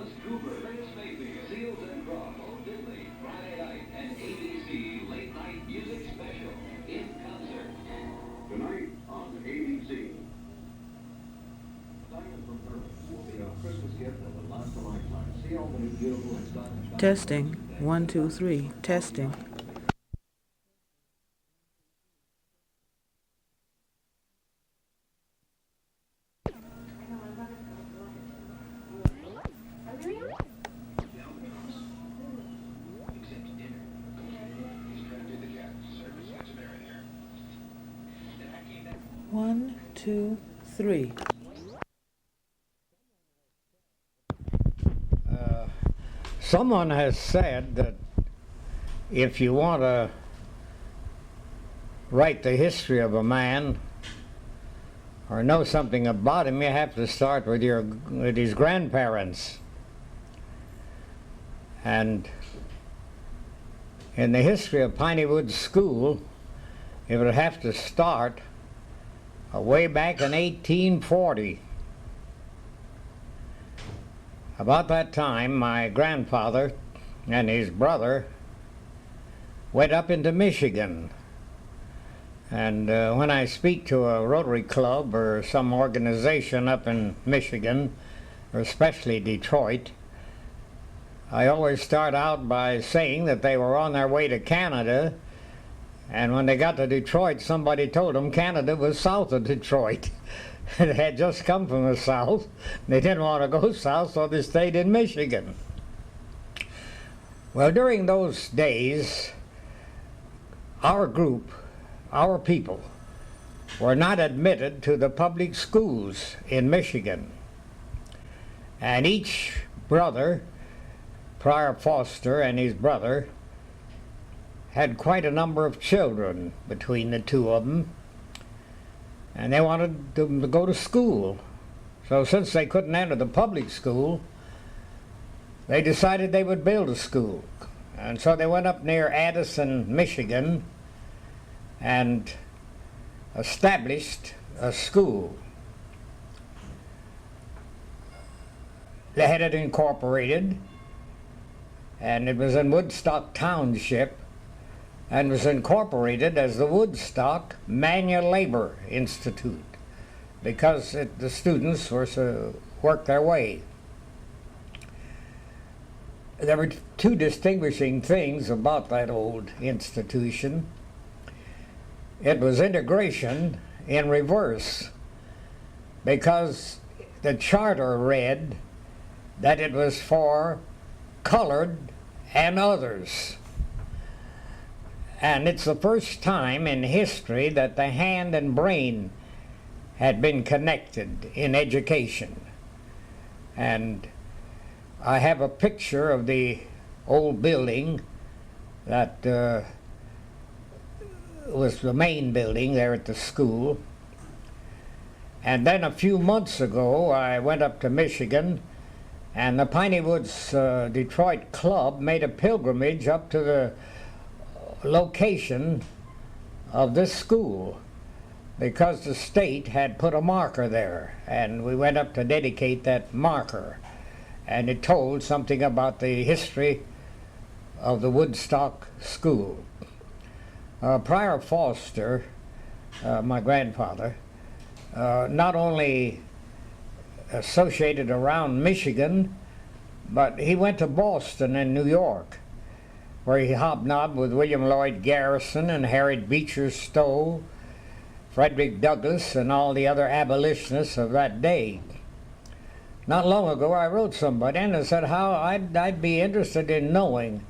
Laurence, Cooper, Vince Macy, Seals and Croft, Bo Diddley, Friday night, and ABC late night music special in concert. Tonight on ABC. Diamond from Herman will be a Christmas gift that will last a lifetime. See all the new beautiful and stylish. Testing. 1, 2, 3. Testing. One, two, three. Someone has said that if you want to write the history of a man or know something about him, you have to start with his grandparents. And in the history of Piney Woods School, it would have to start way back in 1840. About that time, my grandfather and his brother went up into Michigan. And when I speak to a Rotary Club or some organization up in Michigan, or especially Detroit, I always start out by saying that they were on their way to Canada, and when they got to Detroit, somebody told them Canada was south of Detroit. They had just come from the south. They didn't want to go south, so they stayed in Michigan. Well, during those days, our group, our people, were not admitted to the public schools in Michigan. And each brother, Prior Foster and his brother, had quite a number of children between the two of them, and they wanted them to go to school. So since they couldn't enter the public school, they decided they would build a school. And so they went up near Addison, Michigan, and established a school. They had it incorporated, and it was in Woodstock Township, and was incorporated as the Woodstock Manual Labor Institute, because the students were to work their way. There were two distinguishing things about that old institution. It was integration in reverse, because the charter read that it was for colored and others. And it's the first time in history that the hand and brain had been connected in education. And I have a picture of the old building that was the main building there at the school. And then a few months ago, I went up to Michigan, and the Piney Woods Detroit Club made a pilgrimage up to the location of this school, because the state had put a marker there, and we went up to dedicate that marker, and it told something about the history of the Woodstock School. Prior Foster, my grandfather, not only associated around Michigan, but he went to Boston and New York, where he hobnobbed with William Lloyd Garrison and Harry Beecher Stowe, Frederick Douglass, and all the other abolitionists of that day. Not long ago, I wrote somebody and I said how I'd be interested in knowing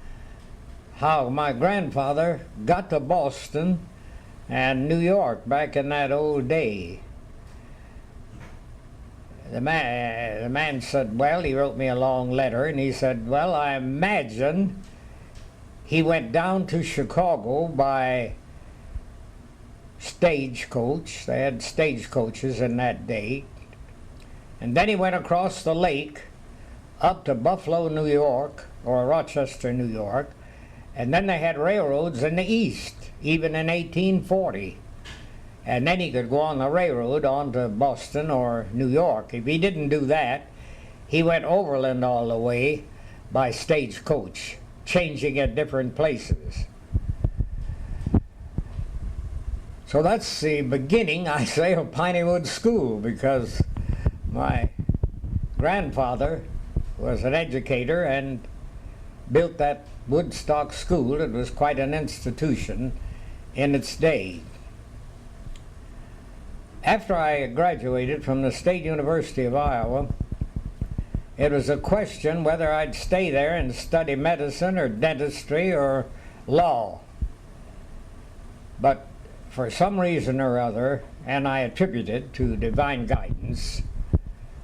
how my grandfather got to Boston and New York back in that old day. The man said, well, he wrote me a long letter, and he said, well, I imagine he went down to Chicago by stagecoach. They had stagecoaches in that day. And then he went across the lake up to Buffalo, New York, or Rochester, New York. And then they had railroads in the east, even in 1840. And then he could go on the railroad on to Boston or New York. If he didn't do that, he went overland all the way by stagecoach, changing at different places. So that's the beginning, I say, of Piney Woods School, because my grandfather was an educator and built that Woodstock School. It was quite an institution in its day. After I graduated from the State University of Iowa, it was a question whether I'd stay there and study medicine or dentistry or law. But for some reason or other, and I attribute it to divine guidance,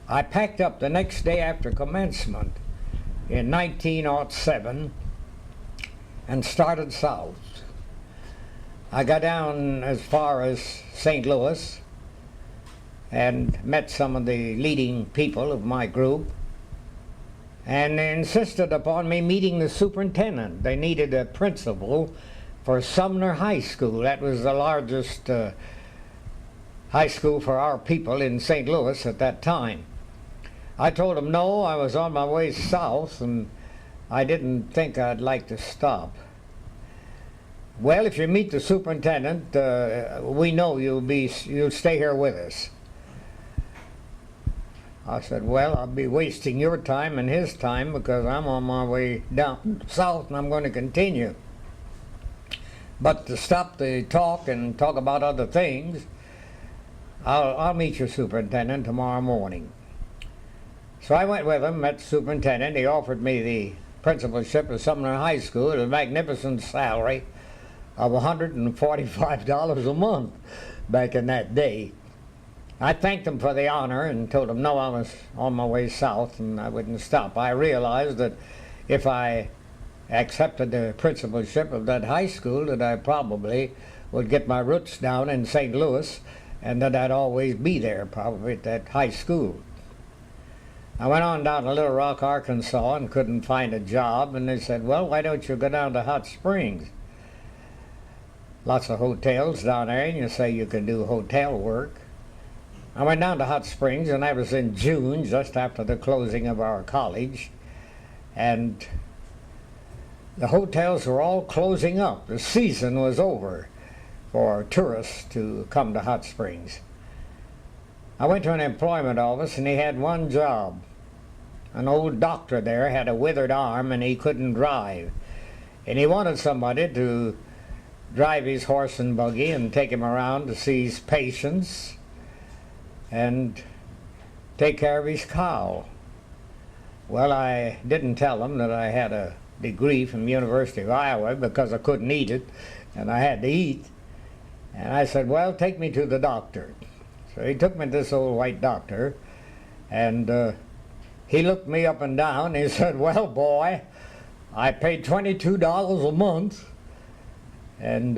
I packed up the next day after commencement in 1907 and started south. I got down as far as St. Louis and met some of the leading people of my group, and they insisted upon me meeting the superintendent. They needed a principal for Sumner High School. That was the largest high school for our people in St. Louis at that time. I told them no, I was on my way south and I didn't think I'd like to stop. Well, if you meet the superintendent, we know you'll stay here with us. I said, well, I'll be wasting your time and his time because I'm on my way down south and I'm going to continue. But to stop the talk and talk about other things, I'll meet your superintendent tomorrow morning. So I went with him, met the superintendent. He offered me the principalship of Sumner High School at a magnificent salary of $145 a month back in that day. I thanked him for the honor and told him no, I was on my way south and I wouldn't stop. I realized that if I accepted the principalship of that high school, that I probably would get my roots down in St. Louis and that I'd always be there probably at that high school. I went on down to Little Rock, Arkansas and couldn't find a job, and they said, well, why don't you go down to Hot Springs? Lots of hotels down there, and you say you can do hotel work. I went down to Hot Springs, and that was in June, just after the closing of our college, and the hotels were all closing up. The season was over for tourists to come to Hot Springs. I went to an employment office, and he had one job. An old doctor there had a withered arm, and he couldn't drive. And he wanted somebody to drive his horse and buggy and take him around to see his patients and take care of his cow. Well, I didn't tell him that I had a degree from the University of Iowa because I couldn't eat it, and I had to eat. And I said, well, take me to the doctor. So he took me to this old white doctor, and he looked me up and down, and he said, well, boy, I pay $22 a month, and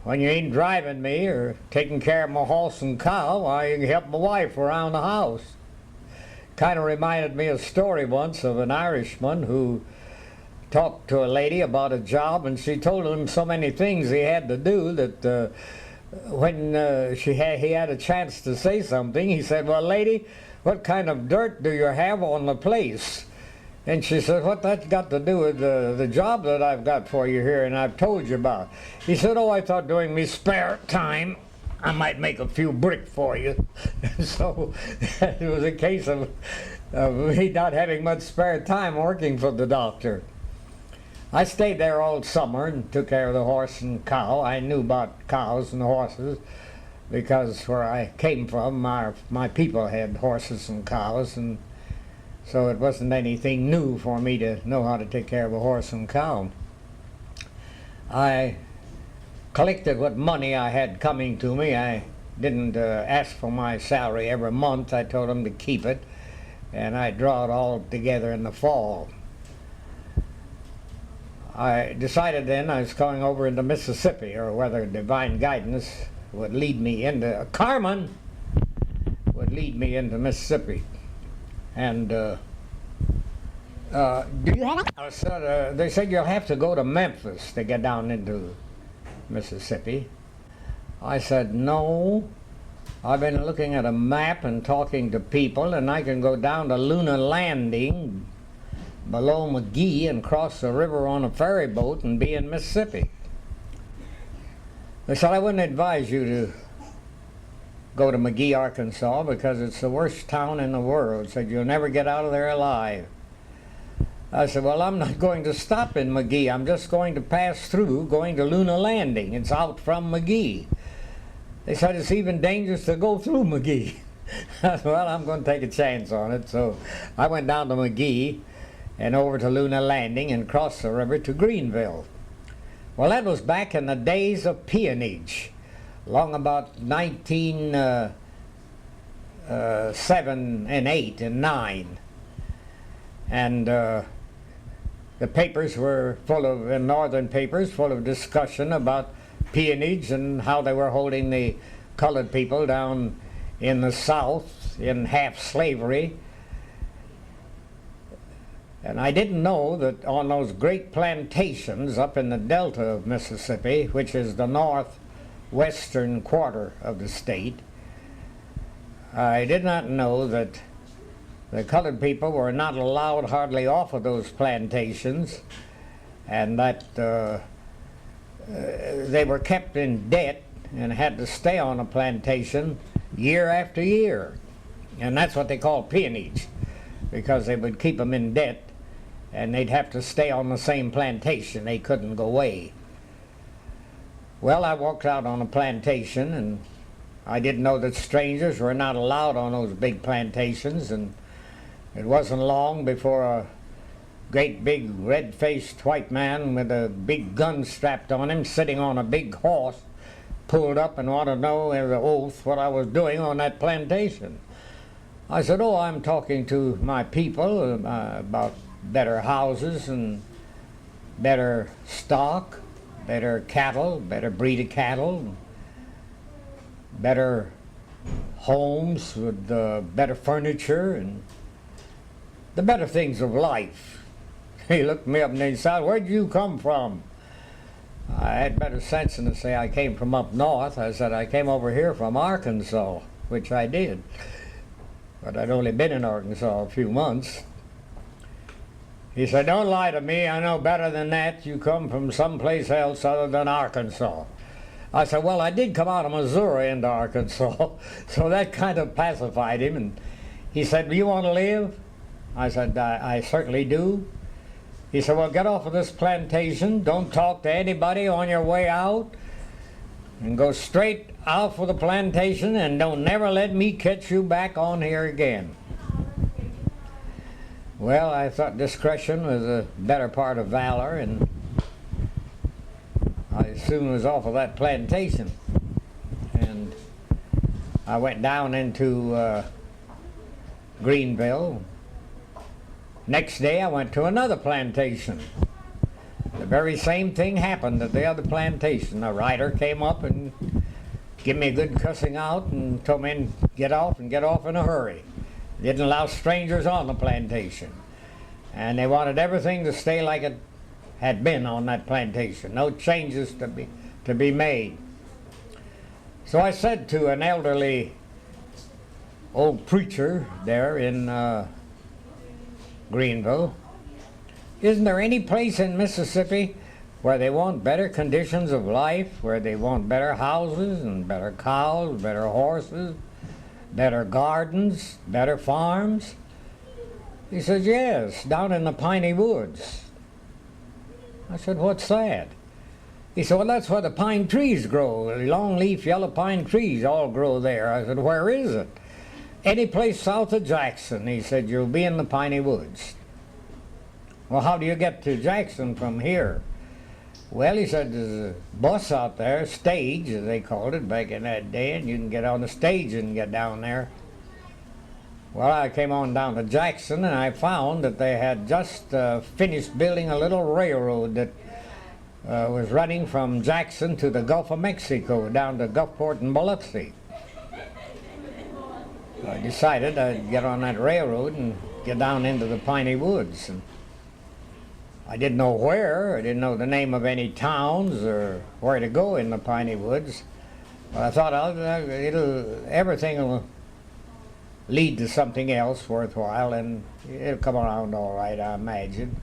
when you ain't driving me or taking care of my horse and cow, I can help my wife around the house. Kind of reminded me of a story once of an Irishman who talked to a lady about a job, and she told him so many things he had to do that when he had a chance to say something, he said, well, lady, what kind of dirt do you have on the place? And she said, what that's got to do with the job that I've got for you here and I've told you about? He said, oh, I thought during me spare time I might make a few brick for you. So it was a case of me not having much spare time working for the doctor. I stayed there all summer and took care of the horse and cow. I knew about cows and horses because where I came from, my people had horses and cows, and so it wasn't anything new for me to know how to take care of a horse and cow. I collected what money I had coming to me. I didn't ask for my salary every month. I told them to keep it, and I draw it all together in the fall. I decided then I was going over into Mississippi, or whether divine guidance would lead me into, Carmen would lead me into Mississippi. And do you have? They said you'll have to go to Memphis to get down into Mississippi. I said, no, I've been looking at a map and talking to people, and I can go down to Luna Landing below McGee and cross the river on a ferry boat and be in Mississippi. They said, I wouldn't advise you to go to McGee, Arkansas, because it's the worst town in the world. Said, you'll never get out of there alive. I said, well, I'm not going to stop in McGee. I'm just going to pass through, going to Luna Landing. It's out from McGee. They said, it's even dangerous to go through McGee. I said, well, I'm going to take a chance on it. So I went down to McGee and over to Luna Landing and crossed the river to Greenville. Well, that was back in the days of peonage, long about 1907 and 8 and 9. And the papers were full of, in northern papers, full of discussion about peonage and how they were holding the colored people down in the South in half slavery. And I didn't know that on those great plantations up in the delta of Mississippi, which is the northwestern quarter of the state, I did not know that the colored people were not allowed hardly off of those plantations, and that they were kept in debt and had to stay on a plantation year after year. And that's what they call peonage, because they would keep them in debt and they'd have to stay on the same plantation. They couldn't go away. Well, I walked out on a plantation, and I didn't know that strangers were not allowed on those big plantations, and it wasn't long before a great big red-faced white man with a big gun strapped on him, sitting on a big horse, pulled up and wanted to know with an oath what I was doing on that plantation. I said, oh, I'm talking to my people about better houses and better stock, better cattle, better breed of cattle, better homes with better furniture and the better things of life. He looked me up and he said, where'd you come from? I had better sense than to say I came from up north. I said, I came over here from Arkansas, which I did. But I'd only been in Arkansas a few months. He said, don't lie to me. I know better than that. You come from someplace else other than Arkansas. I said, well, I did come out of Missouri into Arkansas. So that kind of pacified him. And he said, do you want to live? I said, I certainly do. He said, well, get off of this plantation. Don't talk to anybody on your way out. And go straight out for the plantation, and don't never let me catch you back on here again. Well, I thought discretion was a better part of valor, and I soon was off of that plantation. And I went down into Greenville. Next day I went to another plantation. The very same thing happened at the other plantation. A rider came up and gave me a good cussing out and told me to get off and get off in a hurry. Didn't allow strangers on the plantation. And they wanted everything to stay like it had been on that plantation. No changes to be made. So I said to an elderly old preacher there in Greenville, isn't there any place in Mississippi where they want better conditions of life, where they want better houses and better cows, better horses, better gardens, better farms? He says, yes, down in the Piney Woods. I said, what's that? He said, well, that's where the pine trees grow. The long-leaf yellow pine trees all grow there. I said, where is it? Any place south of Jackson. He said, you'll be in the Piney Woods. Well, how do you get to Jackson from here? Well, he said, there's a bus out there, stage, as they called it back in that day, and you can get on the stage and get down there. Well, I came on down to Jackson, and I found that they had just finished building a little railroad that was running from Jackson to the Gulf of Mexico, down to Gulfport and Biloxi. I decided I'd get on that railroad and get down into the Piney Woods. And I didn't know where. I didn't know the name of any towns or where to go in the Piney Woods. But I thought everything will lead to something else worthwhile, and it'll come around all right, I imagine.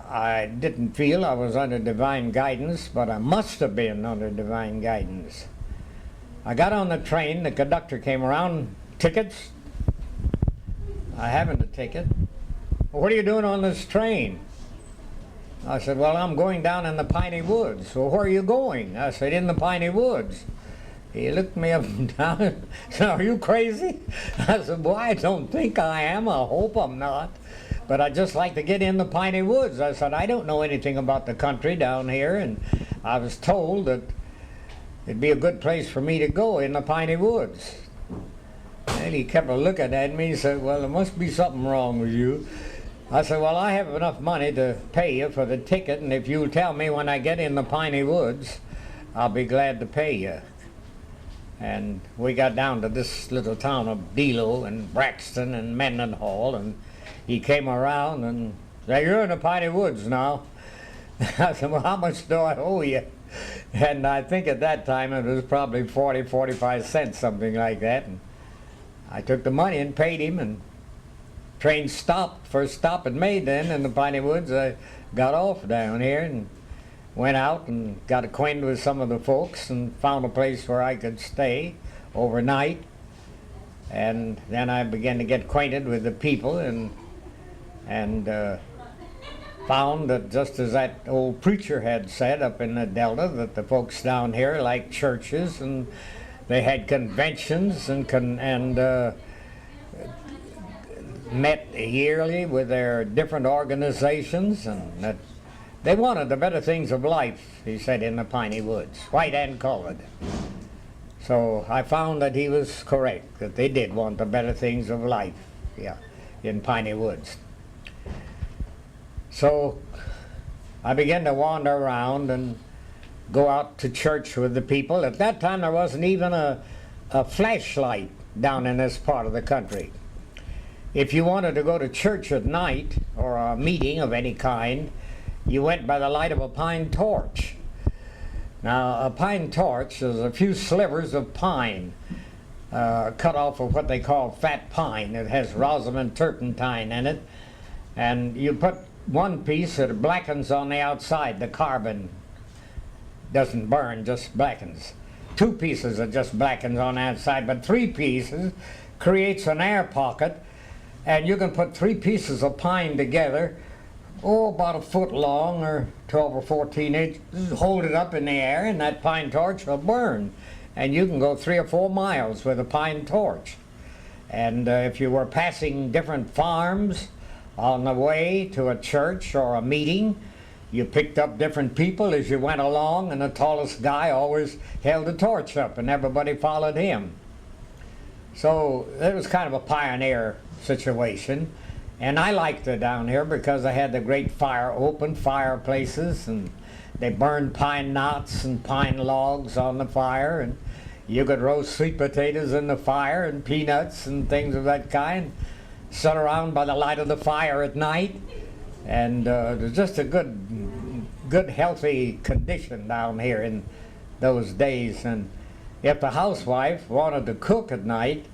I didn't feel I was under divine guidance, but I must have been under divine guidance. I got on the train, the conductor came around, tickets? I haven't a ticket. What are you doing on this train? I said, well, I'm going down in the Piney Woods. Well, where are you going? I said, in the Piney Woods. He looked me up and down and said, are you crazy? I said, well, I don't think I am. I hope I'm not. But I'd just like to get in the Piney Woods. I said, I don't know anything about the country down here, and I was told that it'd be a good place for me to go in the Piney Woods. And he kept looking at me and said, well, there must be something wrong with you. I said, well, I have enough money to pay you for the ticket, and if you'll tell me when I get in the Piney Woods, I'll be glad to pay you. And we got down to this little town of Delo and Braxton and Mendenhall, and he came around and said, you're in the Piney Woods now. I said, well, how much do I owe you? And I think at that time it was probably 40, 45 cents, something like that. And I took the money and paid him, and train stopped, first stop it made then in the Piney Woods. I got off down here and went out and got acquainted with some of the folks and found a place where I could stay overnight. And then I began to get acquainted with the people and found that just as that old preacher had said up in the Delta, that the folks down here liked churches and they had conventions and met yearly with their different organizations, and that they wanted the better things of life, he said, in the Piney Woods, white and colored. So I found that he was correct, that they did want the better things of life, yeah, in Piney Woods. So I began to wander around and go out to church with the people. At that time there wasn't even a flashlight down in this part of the country. If you wanted to go to church at night or a meeting of any kind, you went by the light of a pine torch. Now, a pine torch is a few slivers of pine cut off of what they call fat pine. It has rosin and turpentine in it, and you put one piece that blackens on the outside. The carbon doesn't burn, just blackens. Two pieces that just blackens on the outside, but three pieces creates an air pocket, and you can put three pieces of pine together, about a foot long or 12 or 14 inches, hold it up in the air and that pine torch will burn. And you can go 3 or 4 miles with a pine torch. And if you were passing different farms on the way to a church or a meeting, you picked up different people as you went along, and the tallest guy always held the torch up and everybody followed him. So it was kind of a pioneer situation. And I liked it down here because they had the great open fireplaces, and they burned pine knots and pine logs on the fire, and you could roast sweet potatoes in the fire and peanuts and things of that kind, sit around by the light of the fire at night, and it was just a good healthy condition down here in those days. And if the housewife wanted to cook at night,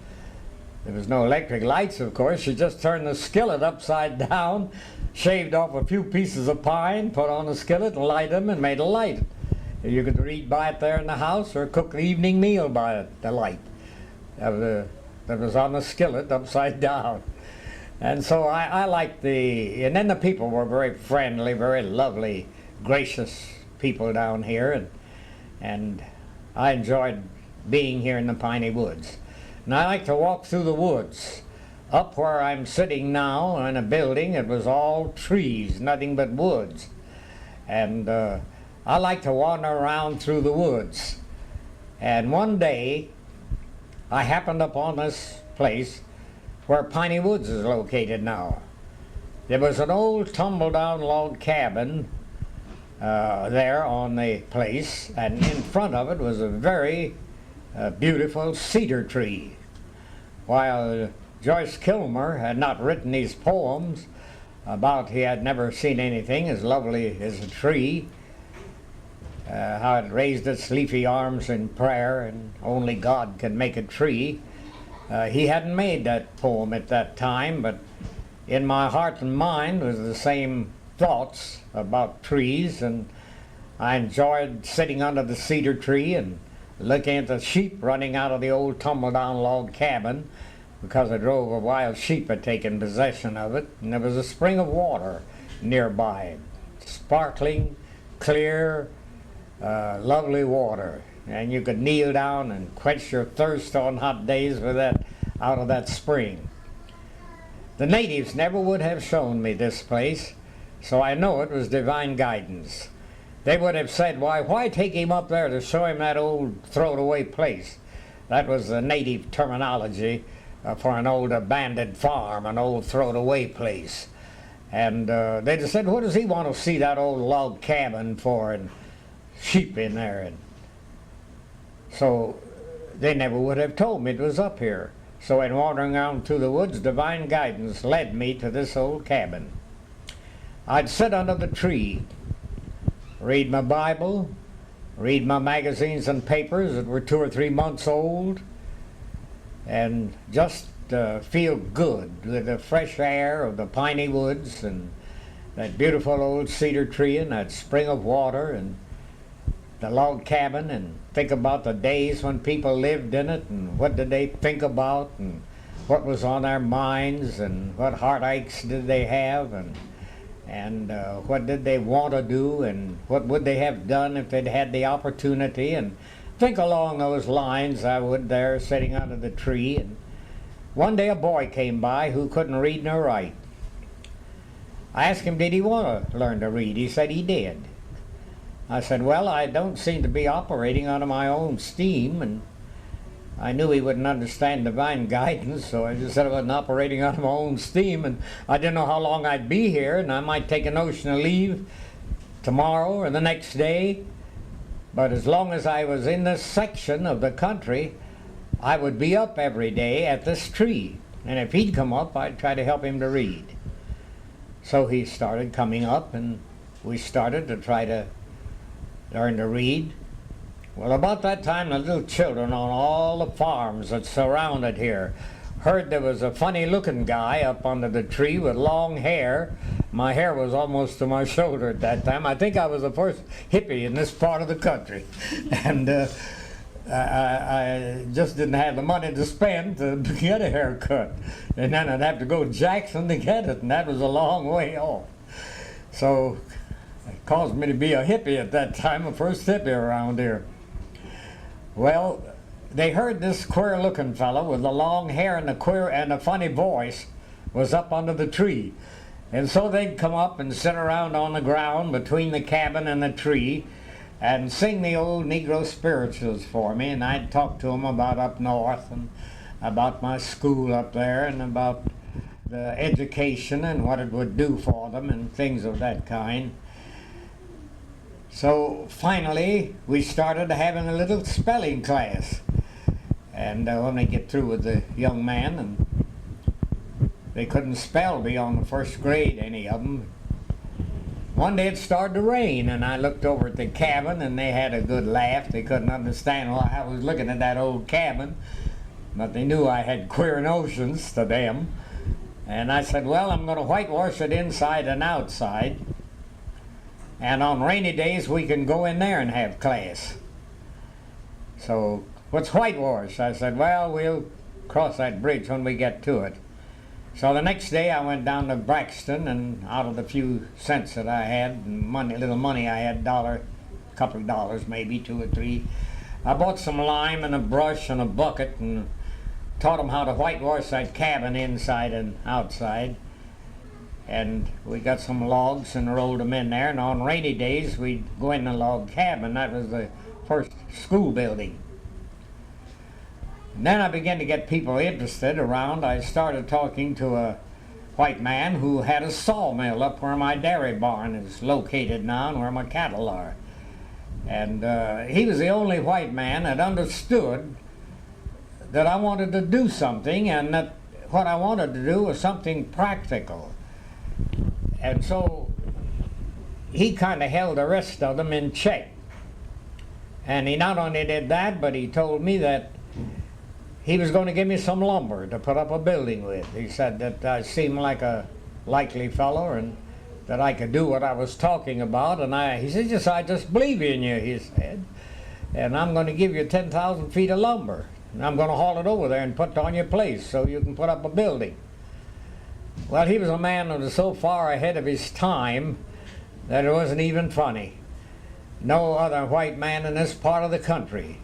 there was no electric lights, of course. She just turned the skillet upside down, shaved off a few pieces of pine, put on the skillet and light them, and made a light. You could read by it there in the house or cook the evening meal by it, the light that was on the skillet upside down. And so I liked and then the people were very friendly, very lovely, gracious people down here, and I enjoyed being here in the Piney Woods. And I like to walk through the woods. Up where I'm sitting now in a building, it was all trees, nothing but woods. And I like to wander around through the woods. And one day, I happened upon this place where Piney Woods is located now. There was an old tumble-down log cabin there on the place, and in front of it was a very beautiful cedar tree. While Joyce Kilmer had not written these poems about he had never seen anything as lovely as a tree, how it raised its leafy arms in prayer, and only God can make a tree. He hadn't made that poem at that time, but in my heart and mind was the same thoughts about trees, and I enjoyed sitting under the cedar tree and looking at the sheep running out of the old tumble-down log cabin, because a drove of wild sheep had taken possession of it, and there was a spring of water nearby, sparkling, clear, lovely water, and you could kneel down and quench your thirst on hot days with that out of that spring. The natives never would have shown me this place, so I know it was divine guidance. They would have said, why take him up there to show him that old throwed-away place? That was the native terminology for an old abandoned farm, an old throwed-away place. And they just said, what does he want to see that old log cabin for, and sheep in there? And so they never would have told me it was up here. So in wandering around through the woods, divine guidance led me to this old cabin. I'd sit under the tree, read my Bible, read my magazines and papers that were 2 or 3 months old, and just feel good with the fresh air of the Piney Woods and that beautiful old cedar tree and that spring of water and the log cabin, and think about the days when people lived in it and what did they think about and what was on their minds and what heartaches did they have, and what did they want to do, and what would they have done if they'd had the opportunity, and think along those lines I would there sitting under the tree. And one day a boy came by who couldn't read nor write. I asked him, did he want to learn to read? He said he did. I said, well, I don't seem to be operating under my own steam, and I knew he wouldn't understand divine guidance, so I just said I wasn't operating under my own steam, and I didn't know how long I'd be here, and I might take a notion of leave tomorrow or the next day, but as long as I was in this section of the country, I would be up every day at this tree, and if he'd come up, I'd try to help him to read. So he started coming up, and we started to try to learn to read. Well, about that time, the little children on all the farms that surrounded here heard there was a funny-looking guy up under the tree with long hair. My hair was almost to my shoulder at that time. I think I was the first hippie in this part of the country. And I just didn't have the money to spend to get a haircut. And then I'd have to go to Jackson to get it, and that was a long way off. So it caused me to be a hippie at that time, the first hippie around here. Well, they heard this queer-looking fellow with the long hair and the funny voice was up under the tree. And so they'd come up and sit around on the ground between the cabin and the tree and sing the old Negro spirituals for me, and I'd talk to them about up north and about my school up there and about the education and what it would do for them and things of that kind. So finally, we started having a little spelling class. And when they get through with the young man, and they couldn't spell beyond the first grade, any of them. One day it started to rain, and I looked over at the cabin, and they had a good laugh. They couldn't understand why I was looking at that old cabin, but they knew I had queer notions to them. And I said, well, I'm going to whitewash it inside and outside. And on rainy days, we can go in there and have class. So, what's whitewash? I said, well, we'll cross that bridge when we get to it. So the next day, I went down to Braxton, and out of the few cents that I had, and little money I had, a couple of dollars maybe, 2 or 3, I bought some lime and a brush and a bucket, and taught them how to whitewash that cabin inside and outside. And we got some logs and rolled them in there, and on rainy days we'd go in the log cabin. That was the first school building. And then I began to get people interested around. I started talking to a white man who had a sawmill up where my dairy barn is located now and where my cattle are. And he was the only white man that understood that I wanted to do something, and that what I wanted to do was something practical. And so he kind of held the rest of them in check. And he not only did that, but he told me that he was going to give me some lumber to put up a building with. He said that I seemed like a likely fellow and that I could do what I was talking about. And he said, I just believe in you, he said. And I'm going to give you 10,000 feet of lumber. And I'm going to haul it over there and put it on your place so you can put up a building. Well, he was a man that was so far ahead of his time that it wasn't even funny. No other white man in this part of the country,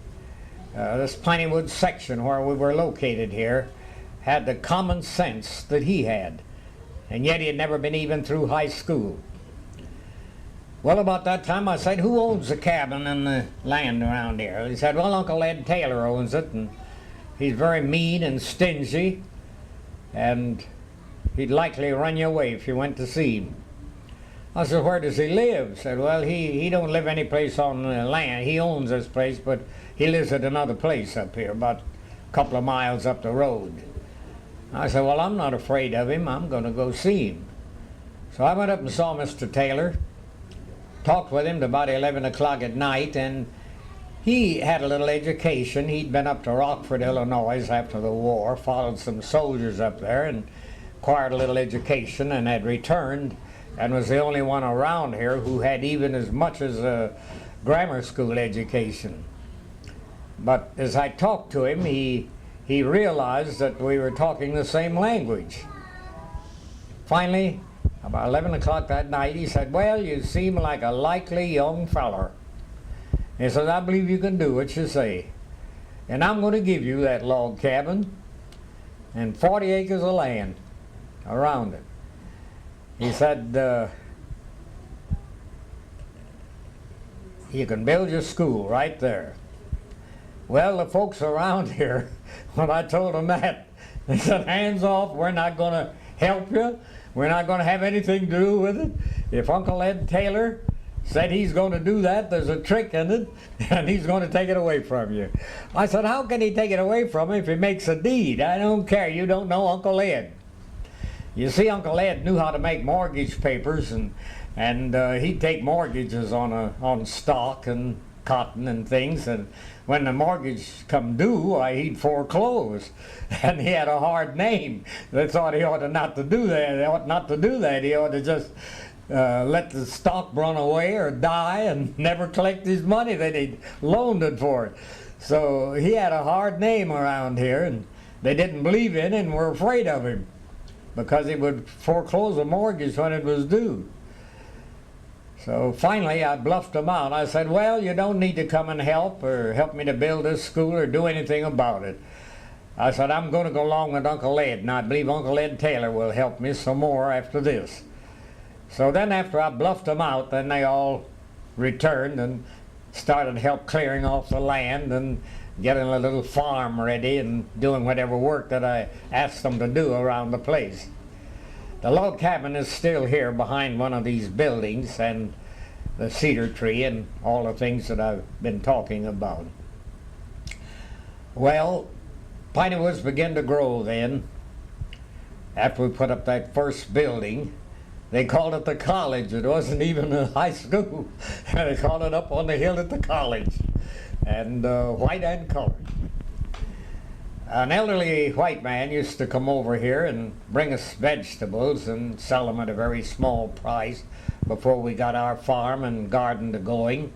this Piney Woods section where we were located here, had the common sense that he had. And yet he had never been even through high school. Well, about that time I said, who owns the cabin and the land around here? He said, well, Uncle Ed Taylor owns it, and he's very mean and stingy, and he'd likely run you away if you went to see him. I said, where does he live? He said, well, he don't live any place on the land. He owns this place, but he lives at another place up here, about a couple of miles up the road. I said, well, I'm not afraid of him. I'm going to go see him. So I went up and saw Mr. Taylor, talked with him to about 11 o'clock at night, and he had a little education. He'd been up to Rockford, Illinois after the war, followed some soldiers up there, and acquired a little education, and had returned, and was the only one around here who had even as much as a grammar school education. But as I talked to him, he realized that we were talking the same language. Finally, about 11 o'clock that night, he said, well, you seem like a likely young feller. He said, I believe you can do what you say. And I'm going to give you that log cabin and 40 acres of land around it. He said, you can build your school right there. Well, the folks around here, when I told them that, they said, hands off, we're not going to help you. We're not going to have anything to do with it. If Uncle Ed Taylor said he's going to do that, there's a trick in it, and he's going to take it away from you. I said, how can he take it away from me if he makes a deed? I don't care. You don't know Uncle Ed. You see, Uncle Ed knew how to make mortgage papers, and he'd take mortgages on stock and cotton and things, and when the mortgage come due, he'd foreclose. And he had a hard name. They thought he ought not to do that. He ought not to do that. He ought to just let the stock run away or die and never collect his money that he'd loaned it for. So he had a hard name around here, and they didn't believe in him and were afraid of him because he would foreclose a mortgage when it was due. So finally I bluffed him out. I said, well, you don't need to come and help me to build this school or do anything about it. I said, I'm going to go along with Uncle Ed, and I believe Uncle Ed Taylor will help me some more after this. So then after I bluffed them out, then they all returned and started help clearing off the land and getting a little farm ready and doing whatever work that I asked them to do around the place. The log cabin is still here behind one of these buildings, and the cedar tree and all the things that I've been talking about. Well, Piney Woods began to grow then. After we put up that first building, they called it the college. It wasn't even a high school. They called it up on the hill at the college, and white and colored. An elderly white man used to come over here and bring us vegetables and sell them at a very small price before we got our farm and garden to going.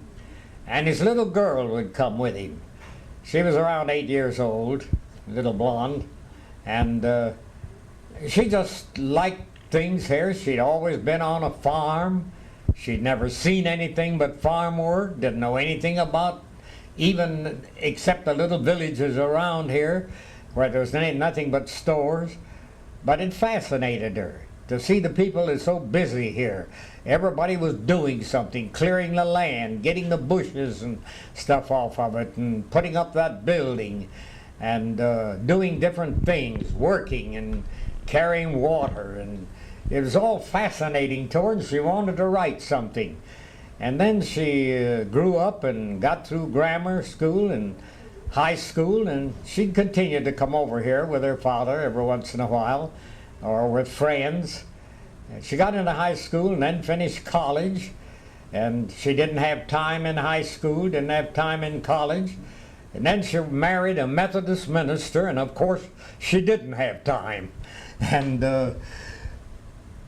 And his little girl would come with him. She was around 8 years old, little blonde, and she just liked things here. She'd always been on a farm. She'd never seen anything but farm work, didn't know anything about even except the little villages around here where there was nothing but stores. But it fascinated her to see the people that's so busy here. Everybody was doing something, clearing the land, getting the bushes and stuff off of it, and putting up that building, and doing different things, working and carrying water. And it was all fascinating to her, and she wanted to write something. And then she grew up and got through grammar school and high school, and she'd continue to come over here with her father every once in a while, or with friends. And she got into high school and then finished college, And she didn't have time in high school, didn't have time in college. And then she married a Methodist minister, and of course she didn't have time. And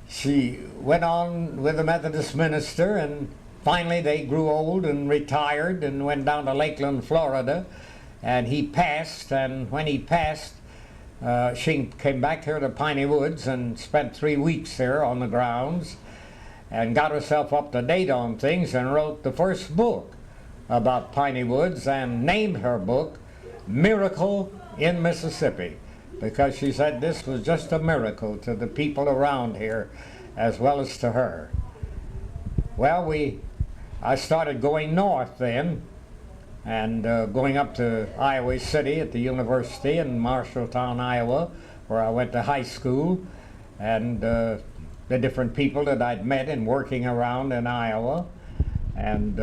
she went on with the Methodist minister, and finally they grew old and retired and went down to Lakeland, Florida. And he passed, and when he passed, she came back here to Piney Woods and spent 3 weeks there on the grounds and got herself up to date on things and wrote the first book about Piney Woods and named her book Miracle in Mississippi, because she said this was just a miracle to the people around here as well as to her. Well, I started going north then, and going up to Iowa City at the university in Marshalltown, Iowa, where I went to high school, and the different people that I'd met and working around in Iowa. And